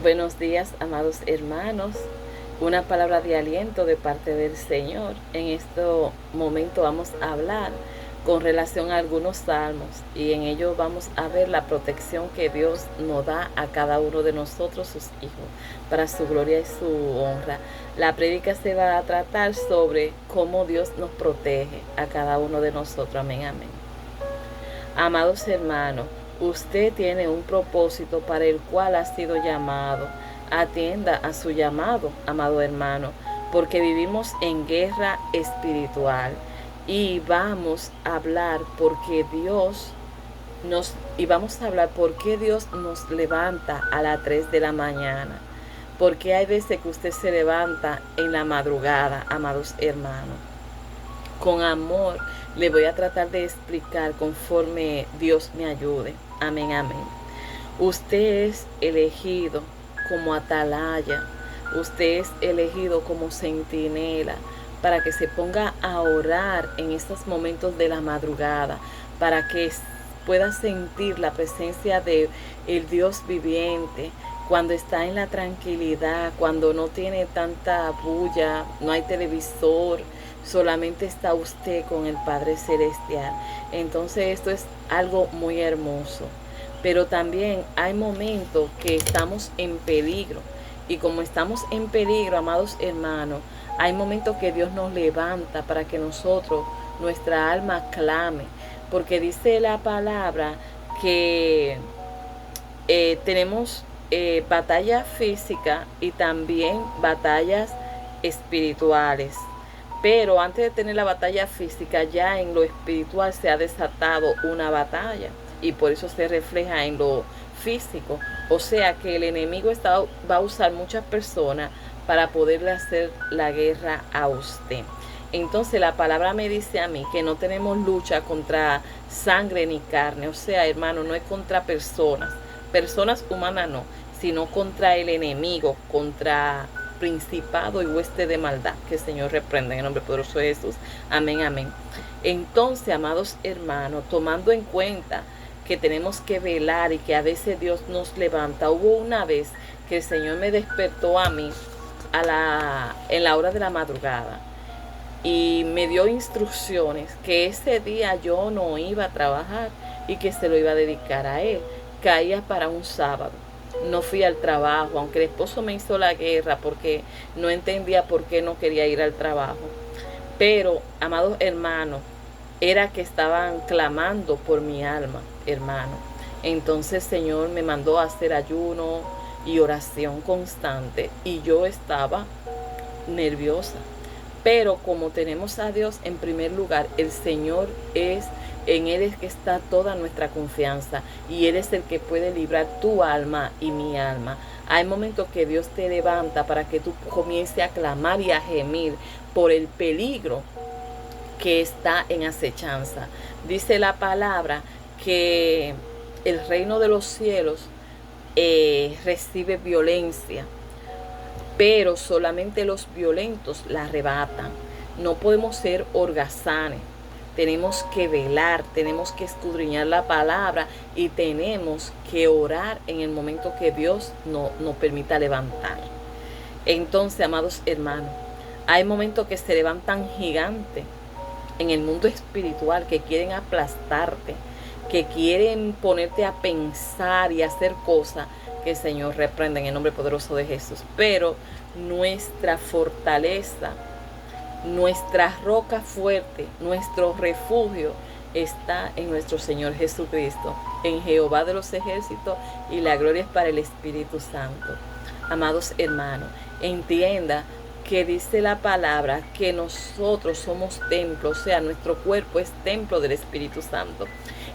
Buenos días, amados hermanos. Una palabra de aliento de parte del Señor. En este momento vamos a hablar con relación a algunos salmos y en ello vamos a ver la protección que Dios nos da a cada uno de nosotros, sus hijos, para su gloria y su honra. La prédica se va a tratar sobre cómo Dios nos protege a cada uno de nosotros. Amén, amén. Amados hermanos, usted tiene un propósito para el cual ha sido llamado. Atienda a su llamado, amado hermano, porque vivimos en guerra espiritual y vamos a hablar por qué Dios nos levanta a las 3 de la mañana. Porque hay veces que usted se levanta en la madrugada, amados hermanos. Con amor le voy a tratar de explicar conforme Dios me ayude. Amén, amén. Usted es elegido como atalaya. Usted es elegido como centinela para que se ponga a orar en estos momentos de la madrugada, para que pueda sentir la presencia de el Dios viviente, cuando está en la tranquilidad, cuando no tiene tanta bulla, no hay televisor, solamente está usted con el Padre Celestial. Entonces esto es algo muy hermoso. Pero también hay momentos que estamos en peligro. Y como estamos en peligro, amados hermanos, hay momentos que Dios nos levanta para que nosotros, nuestra alma clame. Porque dice la palabra que tenemos batalla física y también batallas espirituales. Pero antes de tener la batalla física, ya en lo espiritual se ha desatado una batalla y por eso se refleja en lo físico. O sea que el enemigo va a usar muchas personas para poderle hacer la guerra a usted. Entonces la palabra me dice a mí que no tenemos lucha contra sangre ni carne. O sea, hermano, no es contra personas humanas no, sino contra el enemigo, contra principado y hueste de maldad, que el Señor reprenda en el nombre poderoso de Jesús. Amén, amén. Entonces, amados hermanos, tomando en cuenta que tenemos que velar y que a veces Dios nos levanta, hubo una vez que el Señor me despertó a mí en la hora de la madrugada y me dio instrucciones que ese día yo no iba a trabajar y que se lo iba a dedicar a Él. Caía para un sábado. No fui al trabajo, aunque el esposo me hizo la guerra porque no entendía por qué no quería ir al trabajo. Pero, amados hermanos, era que estaban clamando por mi alma, hermano. Entonces el Señor me mandó a hacer ayuno y oración constante y yo estaba nerviosa. Pero como tenemos a Dios en primer lugar, el Señor en Él es que está toda nuestra confianza y Él es el que puede librar tu alma y mi alma. Hay momentos que Dios te levanta para que tú comiences a clamar y a gemir por el peligro que está en acechanza. Dice la palabra que el reino de los cielos recibe violencia, pero solamente los violentos la arrebatan. No podemos ser holgazanes. Tenemos que velar, tenemos que escudriñar la palabra y tenemos que orar en el momento que Dios nos permita levantar. Entonces, amados hermanos, hay momentos que se levantan gigantes en el mundo espiritual que quieren aplastarte, que quieren ponerte a pensar y hacer cosas que el Señor reprenda en el nombre poderoso de Jesús. Pero nuestra fortaleza, nuestra roca fuerte, nuestro refugio está en nuestro Señor Jesucristo, en Jehová de los ejércitos, y la gloria es para el Espíritu Santo. Amados hermanos, entienda que dice la palabra que nosotros somos templo, o sea, nuestro cuerpo es templo del Espíritu Santo.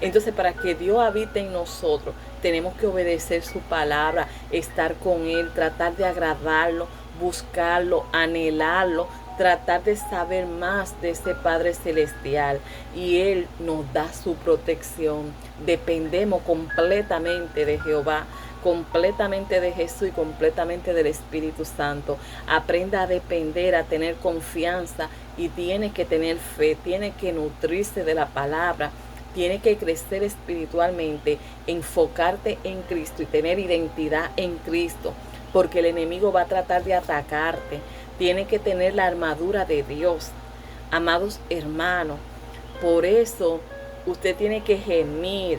Entonces, para que Dios habite en nosotros, tenemos que obedecer su palabra, estar con Él, tratar de agradarlo, buscarlo, anhelarlo, tratar de saber más de ese Padre Celestial. Y Él nos da su protección. Dependemos completamente de Jehová, completamente de Jesús y completamente del Espíritu Santo. Aprenda a depender, a tener confianza y tiene que tener fe, tiene que nutrirse de la palabra Tienes que crecer espiritualmente, enfocarte en Cristo y tener identidad en Cristo, porque el enemigo va a tratar de atacarte. Tienes que tener la armadura de Dios, amados hermanos. Por eso usted tiene que gemir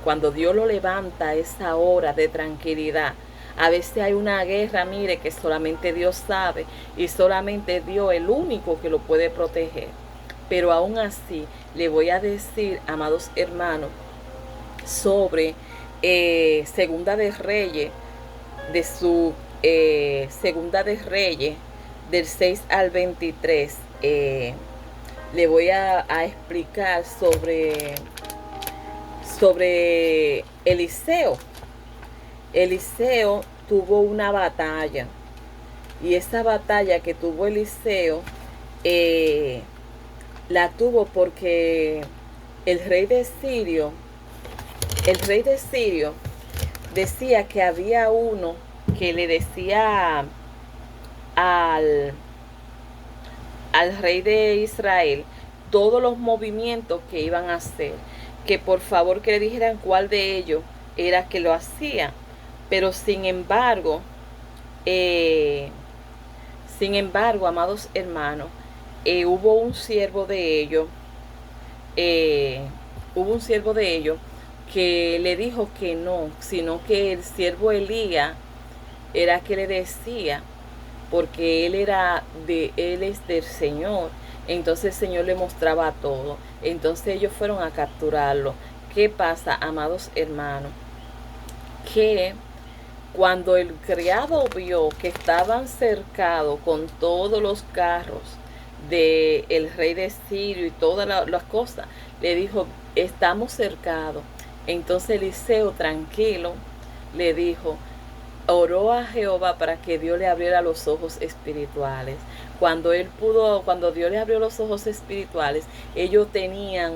cuando Dios lo levanta a esa hora de tranquilidad. A veces hay una guerra, mire, que solamente Dios sabe y solamente Dios es el único que lo puede proteger. Pero aún así le voy a decir, amados hermanos, sobre Segunda de Reyes, de su Segunda de Reyes, del 6 al 23. Le voy a explicar sobre Eliseo. Eliseo tuvo una batalla, y esa batalla que tuvo Eliseo la tuvo porque el rey de Sirio decía que había uno que le decía al rey de Israel todos los movimientos que iban a hacer, que por favor que le dijeran cuál de ellos era que lo hacía. Pero sin embargo, amados hermanos, hubo un siervo de ellos, que le dijo que no, sino que el siervo Elías era que le decía, porque él es del Señor. Entonces el Señor le mostraba todo. Entonces ellos fueron a capturarlo. ¿Qué pasa, amados hermanos? Que cuando el criado vio que estaban cercados con todos los carros del rey de Sirio y todas las cosas, le dijo, estamos cercados. Entonces Eliseo, tranquilo, le dijo, oró a Jehová para que Dios le abriera los ojos espirituales. Cuando Dios le abrió los ojos espirituales, ellos tenían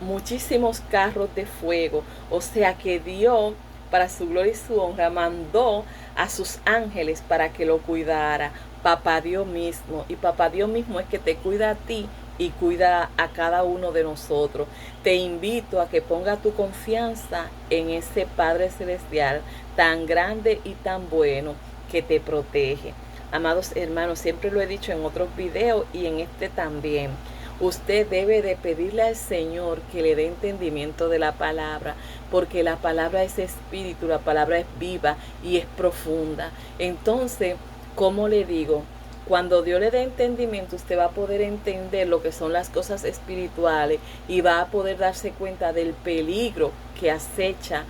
muchísimos carros de fuego. O sea que Dios, para su gloria y su honra, mandó a sus ángeles para que lo cuidara. Papá Dios mismo. Y Papá Dios mismo es que te cuida a ti y cuida a cada uno de nosotros. Te invito a que ponga tu confianza en ese Padre Celestial tan grande y tan bueno que te protege. Amados hermanos, siempre lo he dicho en otros videos y en este también. Usted debe de pedirle al Señor que le dé entendimiento de la palabra, porque la palabra es espíritu, la palabra es viva y es profunda. Entonces, ¿cómo le digo? Cuando Dios le dé entendimiento, usted va a poder entender lo que son las cosas espirituales y va a poder darse cuenta del peligro que acecha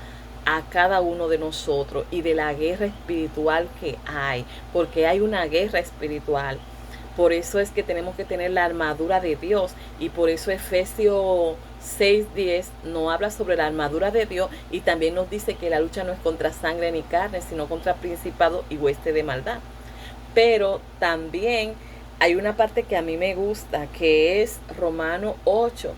a cada uno de nosotros y de la guerra espiritual que hay, porque hay una guerra espiritual. Por eso es que tenemos que tener la armadura de Dios, y por eso Efesios 6:10 nos habla sobre la armadura de Dios, y también nos dice que la lucha no es contra sangre ni carne, sino contra principados y huestes de maldad. Pero también hay una parte que a mí me gusta, que es Romanos 8,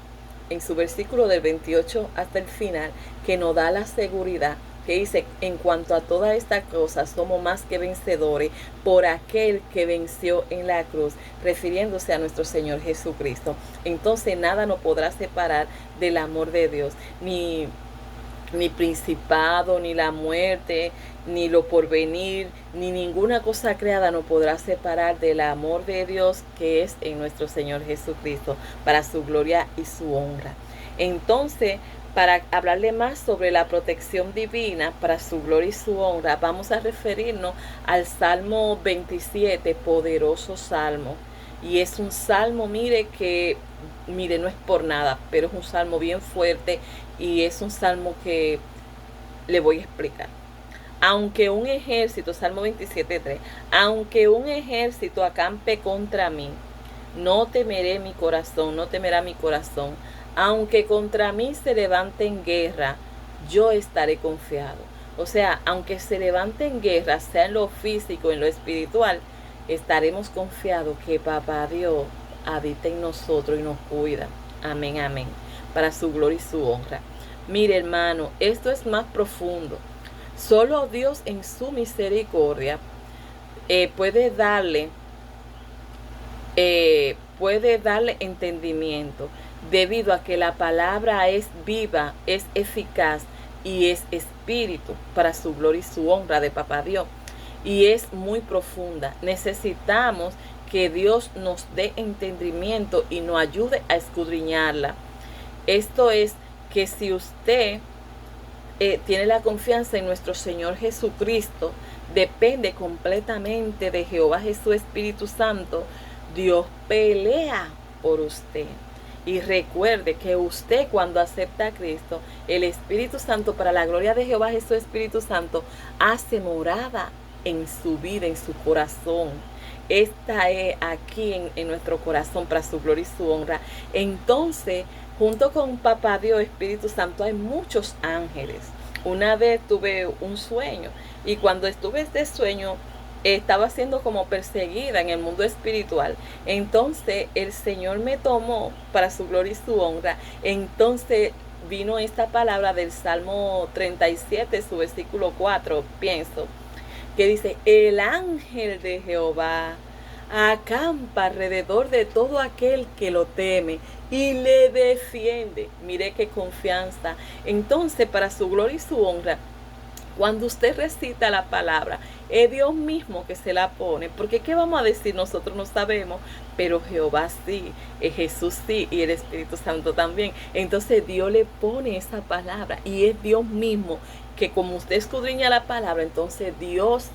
en su versículo del 28 hasta el final, que nos da la seguridad, que dice, en cuanto a todas estas cosas, somos más que vencedores por aquel que venció en la cruz, refiriéndose a nuestro Señor Jesucristo. Entonces nada nos podrá separar del amor de Dios, ni principado, ni la muerte, ni lo porvenir, ni ninguna cosa creada nos podrá separar del amor de Dios que es en nuestro Señor Jesucristo, para su gloria y su honra. Entonces, para hablarle más sobre la protección divina para su gloria y su honra, vamos a referirnos al Salmo 27, poderoso salmo. Y es un salmo, mire, no es por nada, pero es un salmo bien fuerte, y es un salmo que le voy a explicar. Aunque un ejército, Salmo 27:3, aunque un ejército acampe contra mí, no temerá mi corazón. Aunque contra mí se levante en guerra, yo estaré confiado. O sea, aunque se levante en guerra, sea en lo físico, en lo espiritual, estaremos confiados que Papá Dios habita en nosotros y nos cuida. Amén, amén. Para su gloria y su honra. Mire, hermano, esto es más profundo. Solo Dios en su misericordia puede darle entendimiento. debido a que la palabra es viva, es eficaz y es espíritu para su gloria y su honra de Papá Dios. Y es muy profunda. Necesitamos que Dios nos dé entendimiento y nos ayude a escudriñarla. Esto es que si usted tiene la confianza en nuestro Señor Jesucristo, depende completamente de Jehová Jesús Espíritu Santo, Dios pelea por usted. Y recuerde que usted, cuando acepta a Cristo, el Espíritu Santo, para la gloria de Jehová Jesús Espíritu Santo, hace morada en su vida, en su corazón. Esta es aquí en nuestro corazón para su gloria y su honra. Entonces, junto con Papá Dios, Espíritu Santo, hay muchos ángeles. Una vez tuve un sueño y cuando estuve este sueño, estaba siendo como perseguida en el mundo espiritual. Entonces el Señor me tomó para su gloria y su honra. Entonces vino esta palabra del Salmo 37, su versículo 4, pienso, que dice: el ángel de Jehová acampa alrededor de todo aquel que lo teme y le defiende. Mire qué confianza. Entonces, para su gloria y su honra, cuando usted recita la palabra, es Dios mismo que se la pone. Porque ¿qué vamos a decir? Nosotros no sabemos, pero Jehová sí, Jesús sí, y el Espíritu Santo también. Entonces Dios le pone esa palabra y es Dios mismo que, como usted escudriña la palabra, entonces Dios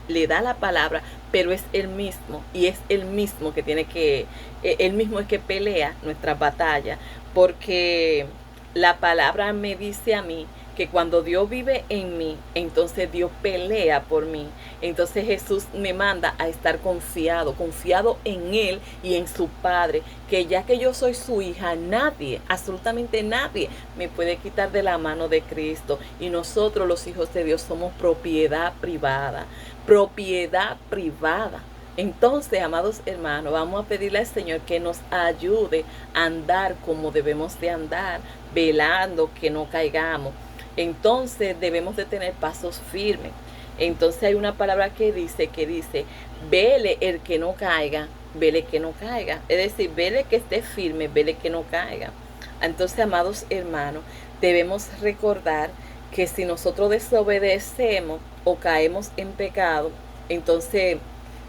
le da la palabra, pero es Él mismo, y es Él mismo que tiene que, Él mismo es que pelea nuestras batallas, porque la palabra me dice a mí que cuando Dios vive en mí, entonces Dios pelea por mí. Entonces Jesús me manda a estar confiado en Él y en su Padre, que ya que yo soy su hija, nadie, absolutamente nadie, me puede quitar de la mano de Cristo. Y nosotros, los hijos de Dios, somos propiedad privada. Propiedad privada. Entonces, amados hermanos, vamos a pedirle al Señor que nos ayude a andar como debemos de andar, velando que no caigamos. Entonces debemos de tener pasos firmes. Entonces hay una palabra que dice, vele el que no caiga, vele que no caiga. Es decir, vele que esté firme, vele que no caiga. Entonces, amados hermanos, debemos recordar que si nosotros desobedecemos o caemos en pecado, entonces,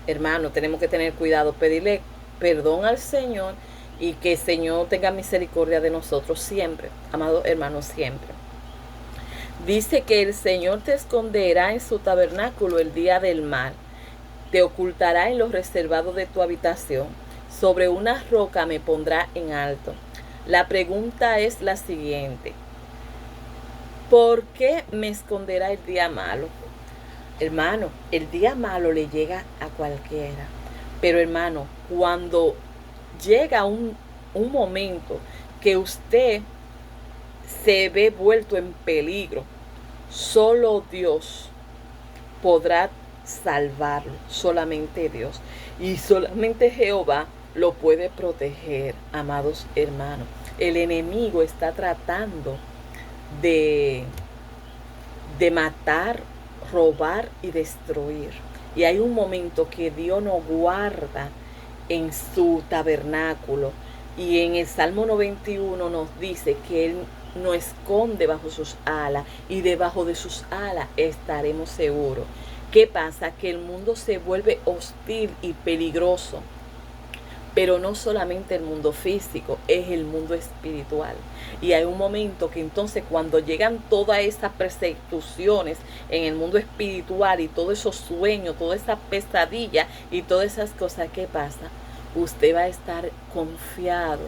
hermano, tenemos que tener cuidado, pedirle perdón al Señor y que el Señor tenga misericordia de nosotros siempre, amados hermanos, siempre. Dice que el Señor te esconderá en su tabernáculo el día del mal, te ocultará en los reservados de tu habitación, sobre una roca me pondrá en alto. La pregunta es la siguiente: ¿por qué me esconderá el día malo? Hermano, el día malo le llega a cualquiera. Pero hermano, cuando llega un momento que usted se ve vuelto en peligro, solo Dios podrá salvarlo. Solamente Dios. Y solamente Jehová lo puede proteger, amados hermanos. El enemigo está tratando de matar, robar y destruir. Y hay un momento que Dios nos guarda en su tabernáculo. Y en el Salmo 91 nos dice que Él nos esconde bajo sus alas y debajo de sus alas estaremos seguros. ¿Qué pasa? Que el mundo se vuelve hostil y peligroso. Pero no solamente el mundo físico, es el mundo espiritual. Y hay un momento que entonces cuando llegan todas esas persecuciones en el mundo espiritual y todos esos sueños, toda esa pesadilla y todas esas cosas, ¿qué pasa? Usted va a estar confiado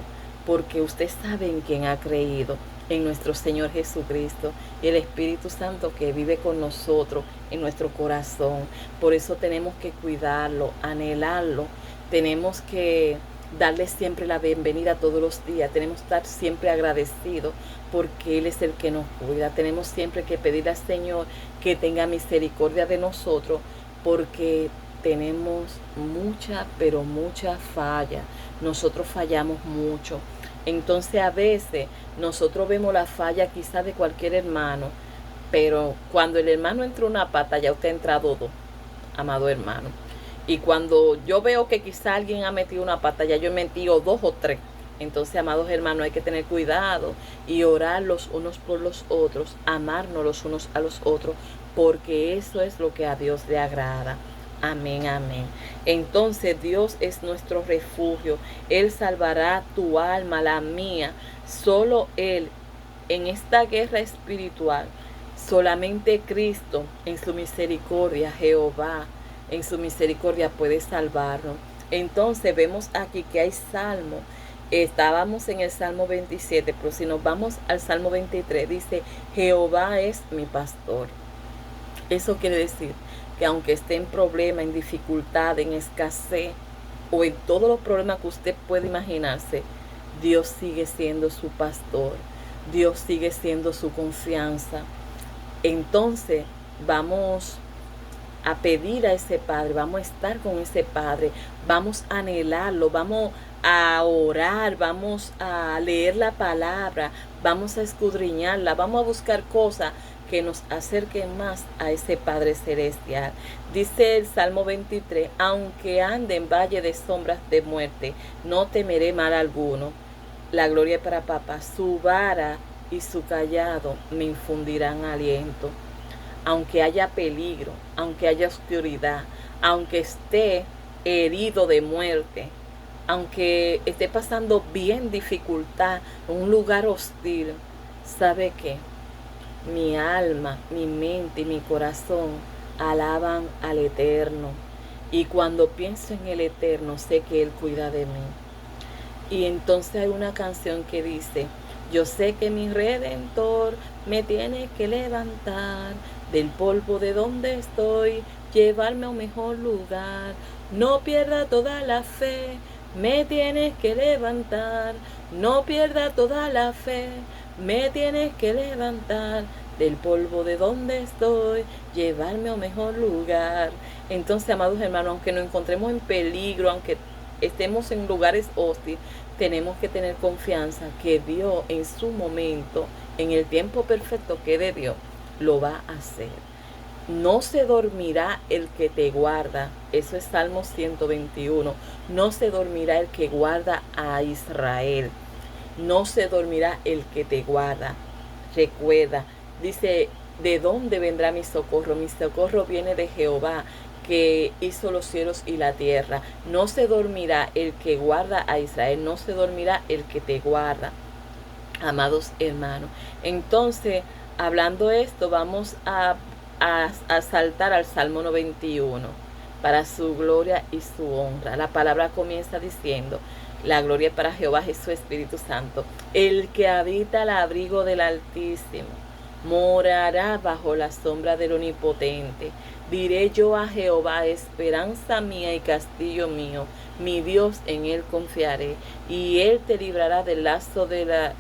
porque usted sabe en quién ha creído, en nuestro Señor Jesucristo y el Espíritu Santo que vive con nosotros en nuestro corazón. Por eso tenemos que cuidarlo, anhelarlo. Tenemos que darle siempre la bienvenida todos los días. Tenemos que estar siempre agradecidos porque Él es el que nos cuida. Tenemos siempre que pedirle al Señor que tenga misericordia de nosotros porque tenemos mucha, pero mucha falla. Nosotros fallamos mucho. Entonces a veces nosotros vemos la falla quizás de cualquier hermano, pero cuando el hermano entra una pata, ya usted ha entrado dos, amado hermano. Y cuando yo veo que quizá alguien ha metido una pata, ya yo he metido dos o tres. Entonces, amados hermanos, hay que tener cuidado y orar los unos por los otros, amarnos los unos a los otros, porque eso es lo que a Dios le agrada. Amén, amén. Entonces Dios es nuestro refugio. Él salvará tu alma, la mía. Solo Él, en esta guerra espiritual, solamente Cristo, en su misericordia, Jehová, en su misericordia puede salvarnos. Entonces vemos aquí que hay salmo. Estábamos en el Salmo 27, pero si nos vamos al Salmo 23, dice, Jehová es mi pastor. Eso quiere decir que aunque esté en problema, en dificultad, en escasez o en todos los problemas que usted puede imaginarse, Dios sigue siendo su pastor. Dios sigue siendo su confianza. Entonces vamos a pedir a ese Padre, vamos a estar con ese Padre, vamos a anhelarlo, vamos a orar, vamos a leer la palabra, vamos a escudriñarla, vamos a buscar cosas que nos acerquen más a ese Padre Celestial. Dice el Salmo 23, aunque ande en valle de sombras de muerte, no temeré mal alguno. La gloria para papá, su vara y su callado me infundirán aliento. Aunque haya peligro, aunque haya oscuridad, aunque esté herido de muerte, aunque esté pasando bien dificultad, un lugar hostil, ¿sabe qué? Mi alma, mi mente y mi corazón alaban al Eterno. Y cuando pienso en el Eterno, sé que Él cuida de mí. Y entonces hay una canción que dice, yo sé que mi Redentor me tiene que levantar del polvo de donde estoy, llevarme a un mejor lugar. No pierda toda la fe, me tienes que levantar. No pierda toda la fe, me tienes que levantar del polvo de donde estoy, llevarme a un mejor lugar. Entonces, amados hermanos, aunque nos encontremos en peligro, aunque estemos en lugares hostiles, tenemos que tener confianza que Dios en su momento, en el tiempo perfecto que de Dios, lo va a hacer. No se dormirá el que te guarda. Eso es Salmo 121. No se dormirá el que guarda a Israel. No se dormirá el que te guarda. Recuerda, dice, ¿de dónde vendrá mi socorro? Mi socorro viene de Jehová, que hizo los cielos y la tierra. No se dormirá el que guarda a Israel, no se dormirá el que te guarda, amados hermanos. Entonces, hablando esto, vamos a saltar al Salmo 91, para su gloria y su honra. La palabra comienza diciendo, la gloria para Jehová es su Espíritu Santo, el que habita al abrigo del Altísimo, morará bajo la sombra del Omnipotente. Diré yo a Jehová, esperanza mía y castillo mío, mi Dios, en él confiaré, y él te librará del lazo del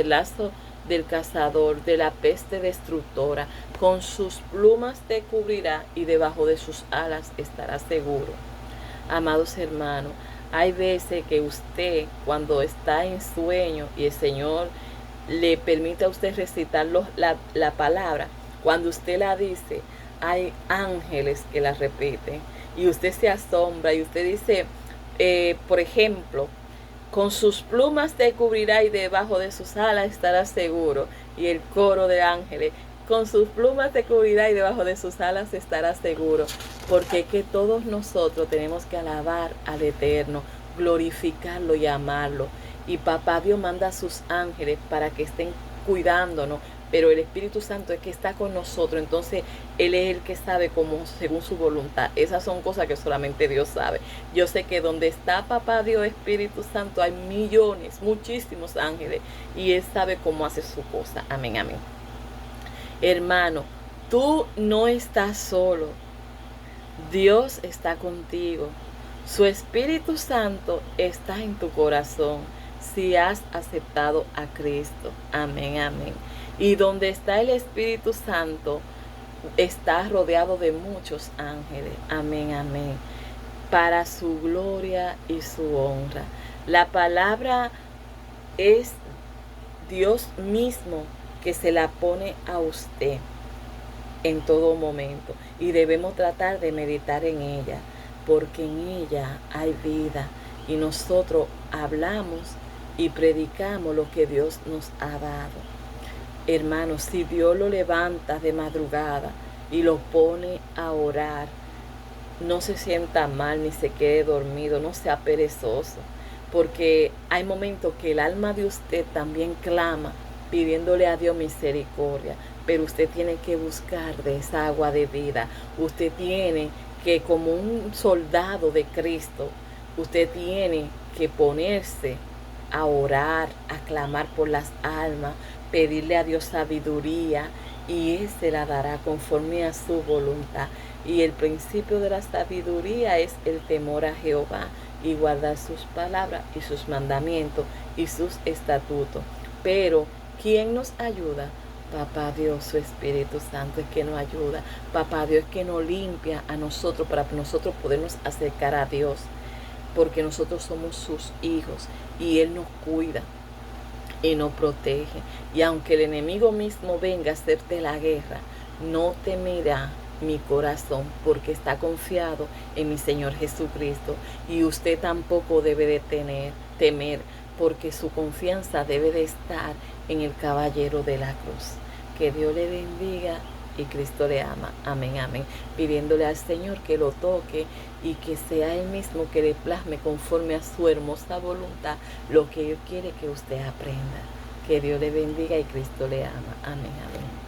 lazo del cazador, de la peste destructora. Con sus plumas te cubrirá y debajo de sus alas estarás seguro. Amados hermanos, hay veces que usted, cuando está en sueño y el Señor le permite a usted recitar la palabra, cuando usted la dice, hay ángeles que la repiten y usted se asombra y usted dice, por ejemplo, con sus plumas te cubrirá y debajo de sus alas estarás seguro. Y el coro de ángeles, con sus plumas te cubrirá y debajo de sus alas estarás seguro. Porque es que todos nosotros tenemos que alabar al Eterno, glorificarlo y amarlo. Y papá Dios manda a sus ángeles para que estén cuidándonos, pero el Espíritu Santo es que está con nosotros, entonces Él es el que sabe cómo, según su voluntad. Esas son cosas que solamente Dios sabe. Yo sé que donde está papá Dios, Espíritu Santo, hay millones, muchísimos ángeles, y Él sabe cómo hace su cosa. Amén, amén. Hermano, tú no estás solo. Dios está contigo. Su Espíritu Santo está en tu corazón si has aceptado a Cristo. Amén, amén. Y donde está el Espíritu Santo, está rodeado de muchos ángeles. Amén, amén. Para su gloria y su honra. La palabra es Dios mismo que se la pone a usted en todo momento. Y debemos tratar de meditar en ella, porque en ella hay vida. Y nosotros hablamos y predicamos lo que Dios nos ha dado. Hermanos, si Dios lo levanta de madrugada y lo pone a orar, no se sienta mal ni se quede dormido, no sea perezoso, porque hay momentos que el alma de usted también clama pidiéndole a Dios misericordia, pero usted tiene que buscar de esa agua de vida. Usted tiene que, como un soldado de Cristo, usted tiene que ponerse a orar, a clamar por las almas, pedirle a Dios sabiduría, y Él se la dará conforme a su voluntad. Y el principio de la sabiduría es el temor a Jehová y guardar sus palabras y sus mandamientos y sus estatutos. Pero, ¿quién nos ayuda? Papá Dios, su Espíritu Santo es que nos ayuda. Papá Dios es que nos limpia a nosotros para nosotros podernos acercar a Dios. Porque nosotros somos sus hijos y Él nos cuida y nos protege. Y aunque el enemigo mismo venga a hacerte la guerra, no temerá mi corazón, porque está confiado en mi Señor Jesucristo. Y usted tampoco debe de temer, porque su confianza debe de estar en el caballero de la cruz. Que Dios le bendiga y Cristo le ama. Amén, amén. Pidiéndole al Señor que lo toque y que sea Él mismo que le plasme conforme a su hermosa voluntad lo que Él quiere que usted aprenda. Que Dios le bendiga y Cristo le ama. Amén, amén.